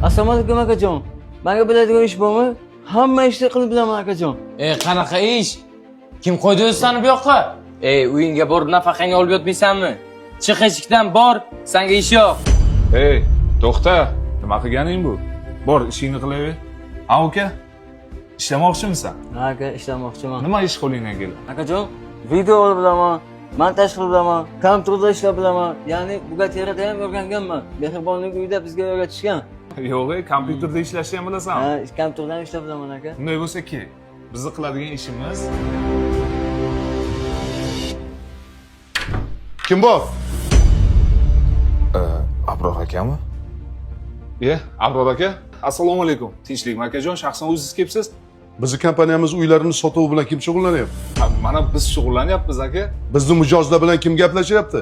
Assalomu alaykum akajon. Menga biladigan ish bormi? Hamma ishni qilib bilaman akajon. Qanaqa ish? Kim qo'ydi o'zi seni bu yoqqa? Uyingga borib nafaqangni olib yotmaysanmi? Chiq eshikdan bor, senga ish yo'q. To'xta. Nima qilganing bu? Bor, ishingni qilaver. Ha, uka. Ishlamoqchimisan? Ha aka, ishlamoqchiman. Nima ish qo'lingdan keladi? Akajon, video olib bilaman, montaj qilib bilaman, kompyuterda ishlab bilaman. Ya'ni bugateriyada ham o'rganganman. Mehribonlik uyida bizga o'rgatishgan. Yo'q, kompyuterda ishlashni ham bilasanmi? Ha, kompyuterda ham ishlab bilaman aka. Unday bo'lsa ki, bizni qiladigan ishimiz Kim bu? Abror akami? Abror aka. Assalomu alaykum. Tinchlikmi akajon? Shaxsan o'zingiz kelibsiz? Bizni kompaniyamiz uylarini sotuvi bilan kim shug'ullanyapti? Mana biz shug'ullanyapmiz aka. Bizni mijozlar bilan kim gaplashyapti?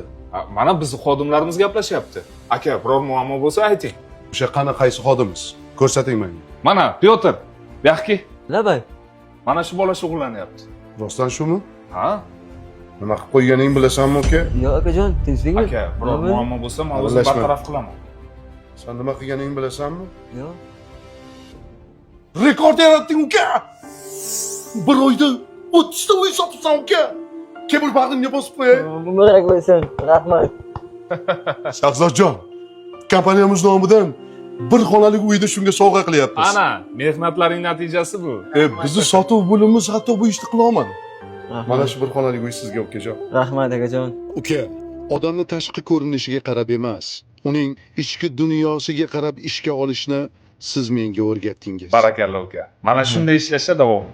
Mana bizni xodimlarimiz gaplashyapti. Aka, biror muammo bo'lsa ayting. O'sha qaysi xodimiz? Ko'rsating menga. Mana Pyotr. Buyoqki. Labay. Mana shu bola shug'ullanyapti. Rostdan shumi? Ha? Nima qilib qo'yganingni bilasanmi, uka? Yo'q akajon, tinchlikmi? Aka, biror muammo bo'lsa, men o'zim bartaraf qilaman. Sen nima qilganingni bilasanmi? Yo'q. Rekord yaratding, uka! Bir oyda 30 ta uy sotibsan, uka! Kebul bag'rimga bosib qo'yay. Muborak bo'lsin. Rahmat. Shahzodjon, kompaniyamiz nomidan bir xonalik uyni shunga sovg'a qilyapmiz. Ana, mehnatlaring natijasi bu. Bizni sotuv bo'limiz hatto bu ishni qila olmadi. Mana shu bir xonalik uy sizga, ukajon. Rahmat akajon. Uka, odamni tashqi ko'rinishiga qarab emas, uning ichki dunyosiga qarab ishga olishni siz menga o'rgatdingiz. Barakalloh uka. Mana shunday ishlashda davom.